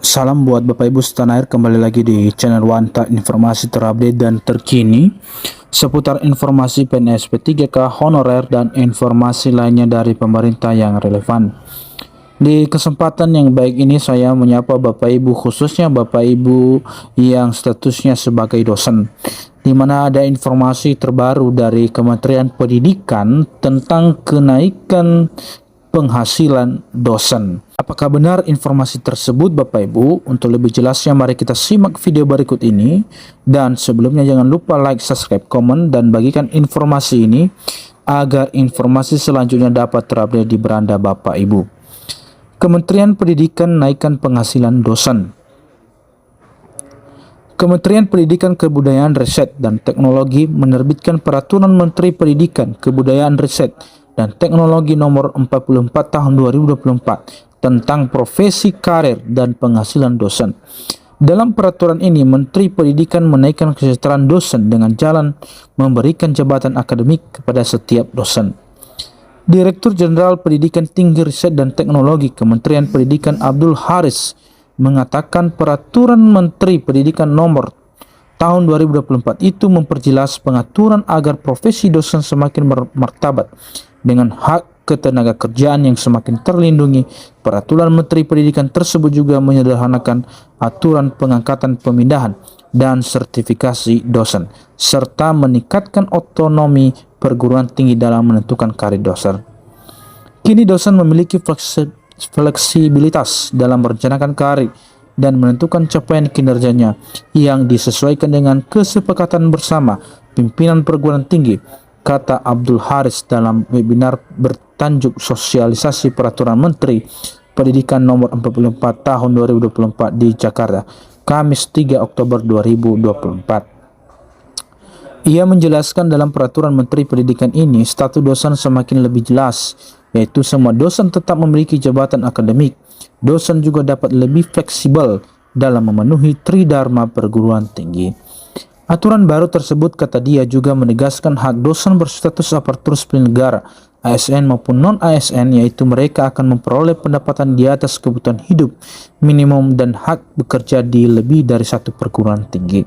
Salam buat Bapak Ibu setanah air, kembali lagi di channel Wanta, informasi terupdate dan terkini seputar informasi PNS P3K honorer dan informasi lainnya dari pemerintah yang relevan. Di kesempatan yang baik ini saya menyapa Bapak Ibu, khususnya Bapak Ibu yang statusnya sebagai dosen, di mana ada informasi terbaru dari Kementerian Pendidikan tentang kenaikan penghasilan dosen. Apakah benar informasi tersebut Bapak Ibu? Untuk lebih jelasnya mari kita simak video berikut ini. Dan sebelumnya jangan lupa like, subscribe, komen, dan bagikan informasi ini agar informasi selanjutnya dapat terupdate di beranda Bapak Ibu. Kementerian Pendidikan naikkan penghasilan dosen. Kementerian Pendidikan, Kebudayaan, Riset, dan Teknologi menerbitkan Peraturan Menteri Pendidikan, Kebudayaan, Riset, dan Teknologi Nomor 44 Tahun 2024 tentang profesi, karir, dan penghasilan dosen. Dalam peraturan ini, Menteri Pendidikan menaikkan kesejahteraan dosen dengan jalan memberikan jabatan akademik kepada setiap dosen. Direktur Jenderal Pendidikan Tinggi, Riset, dan Teknologi Kementerian Pendidikan Abdul Haris mengatakan Peraturan Menteri Pendidikan Nomor Tahun 2024 itu memperjelas pengaturan agar profesi dosen semakin bermartabat dengan hak ketenaga kerjaan yang semakin terlindungi. Peraturan Menteri Pendidikan tersebut juga menyederhanakan aturan pengangkatan, pemindahan, dan sertifikasi dosen, serta meningkatkan otonomi perguruan tinggi dalam menentukan karir dosen. Kini dosen memiliki fleksibilitas dalam merencanakan karir dan menentukan capaian kinerjanya yang disesuaikan dengan kesepakatan bersama pimpinan perguruan tinggi, kata Abdul Haris dalam webinar bertajuk Sosialisasi Peraturan Menteri Pendidikan Nomor 44 Tahun 2024 di Jakarta, Kamis 3 Oktober 2024. Ia menjelaskan dalam Peraturan Menteri Pendidikan ini, status dosen semakin lebih jelas, yaitu semua dosen tetap memiliki jabatan akademik. Dosen juga dapat lebih fleksibel dalam memenuhi tridharma perguruan tinggi. Aturan baru tersebut, kata dia, juga menegaskan hak dosen berstatus aparatur sipil negara, ASN maupun non-ASN, yaitu mereka akan memperoleh pendapatan di atas kebutuhan hidup minimum dan hak bekerja di lebih dari satu perguruan tinggi.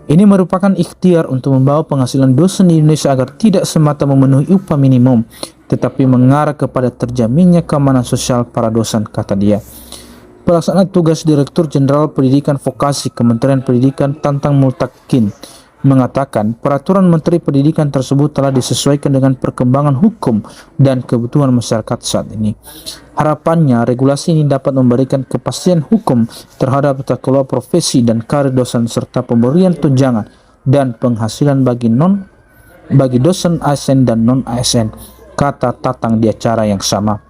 Ini merupakan ikhtiar untuk membawa penghasilan dosen di Indonesia agar tidak semata memenuhi upah minimum, tetapi mengarah kepada terjaminnya keamanan sosial para dosen, kata dia. Pelaksana tugas Direktur Jenderal Pendidikan Vokasi Kementerian Pendidikan Tantang Multakin mengatakan Peraturan Menteri Pendidikan tersebut telah disesuaikan dengan perkembangan hukum dan kebutuhan masyarakat saat ini. Harapannya, regulasi ini dapat memberikan kepastian hukum terhadap tata kelola profesi dan karir dosen serta pemberian tunjangan dan penghasilan bagi dosen ASN dan non-ASN, kata Tatang di acara yang sama,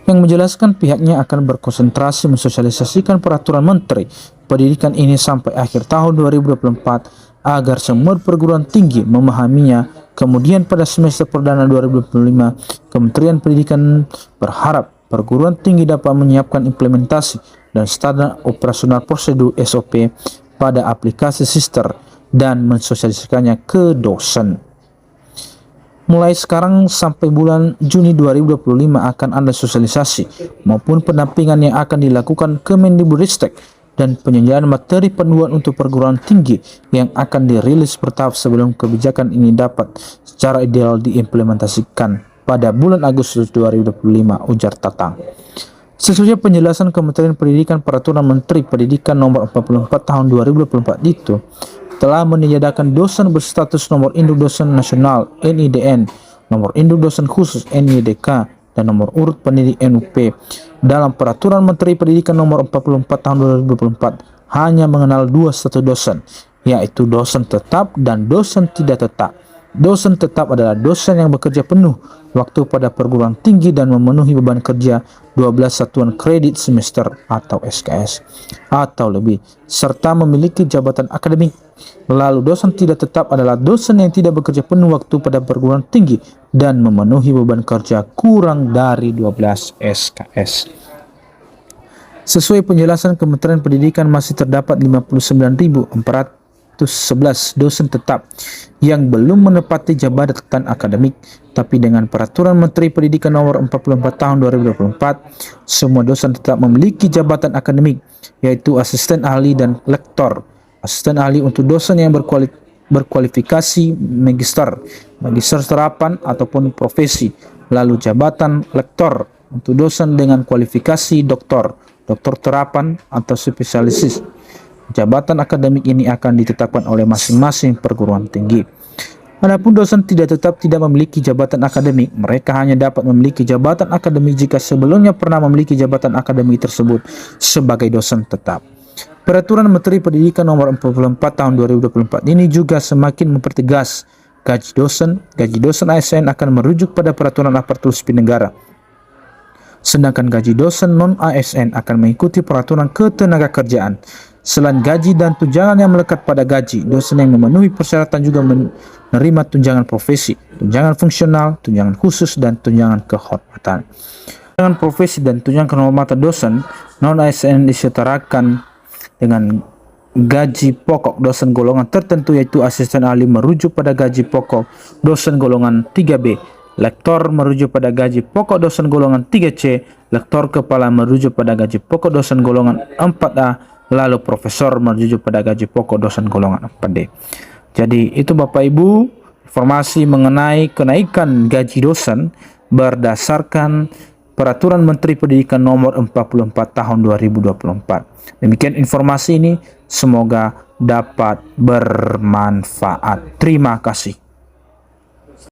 yang menjelaskan pihaknya akan berkonsentrasi mensosialisasikan Peraturan Menteri Pendidikan ini sampai akhir tahun 2024 agar semua perguruan tinggi memahaminya. Kemudian pada semester perdana 2025, Kementerian Pendidikan berharap perguruan tinggi dapat menyiapkan implementasi dan standar operasional prosedur SOP pada aplikasi Sister dan mensosialisasikannya ke dosen. Mulai sekarang sampai bulan Juni 2025 akan ada sosialisasi maupun pendampingan yang akan dilakukan Kemendikbudristek dan penyediaan materi panduan untuk perguruan tinggi yang akan dirilis bertahap sebelum kebijakan ini dapat secara ideal diimplementasikan pada bulan Agustus 2025, ujar Tatang. Sesuai penjelasan Kementerian Pendidikan, Peraturan Menteri Pendidikan Nomor 44 Tahun 2024 itu telah menyediakan dosen berstatus nomor induk dosen nasional NIDN, nomor induk dosen khusus NIDK, dan nomor urut pendidik NUP. Dalam Peraturan Menteri Pendidikan Nomor 44 Tahun 2024 hanya mengenal dua status dosen, yaitu dosen tetap dan dosen tidak tetap. Dosen tetap adalah dosen yang bekerja penuh waktu pada perguruan tinggi dan memenuhi beban kerja 12 satuan kredit semester atau SKS atau lebih, serta memiliki jabatan akademik. Lalu dosen tidak tetap adalah dosen yang tidak bekerja penuh waktu pada perguruan tinggi dan memenuhi beban kerja kurang dari 12 SKS. Sesuai penjelasan Kementerian Pendidikan, masih terdapat 59.400 211 dosen tetap yang belum menepati jabatan akademik, tapi dengan Peraturan Menteri Pendidikan Nomor 44 Tahun 2024, semua dosen tetap memiliki jabatan akademik, yaitu asisten ahli dan lektor. Asisten ahli untuk dosen yang berkualifikasi magister terapan ataupun profesi. Lalu jabatan lektor untuk dosen dengan kualifikasi doktor terapan atau spesialis. Jabatan akademik ini akan ditetapkan oleh masing-masing perguruan tinggi. Adapun dosen tetap tidak memiliki jabatan akademik, mereka hanya dapat memiliki jabatan akademik jika sebelumnya pernah memiliki jabatan akademik tersebut sebagai dosen tetap. Peraturan Menteri Pendidikan Nomor 44 Tahun 2024 ini juga semakin mempertegas gaji dosen ASN akan merujuk pada Peraturan Aparatur Sipil Negara. Sedangkan gaji dosen non-ASN akan mengikuti Peraturan Ketenagakerjaan. Selain gaji dan tunjangan yang melekat pada gaji, dosen yang memenuhi persyaratan juga menerima tunjangan profesi, tunjangan fungsional, tunjangan khusus, dan tunjangan kehormatan. Tunjangan profesi dan tunjangan kehormatan dosen non-ASN disetarakan dengan gaji pokok dosen golongan tertentu, yaitu asisten ahli merujuk pada gaji pokok dosen golongan 3B, lektor merujuk pada gaji pokok dosen golongan 3C, lektor kepala merujuk pada gaji pokok dosen golongan 4A, lalu profesor merujuk pada gaji pokok dosen golongan 4D. Jadi itu Bapak Ibu informasi mengenai kenaikan gaji dosen berdasarkan Peraturan Menteri Pendidikan Nomor 44 Tahun 2024. Demikian informasi ini, semoga dapat bermanfaat. Terima kasih.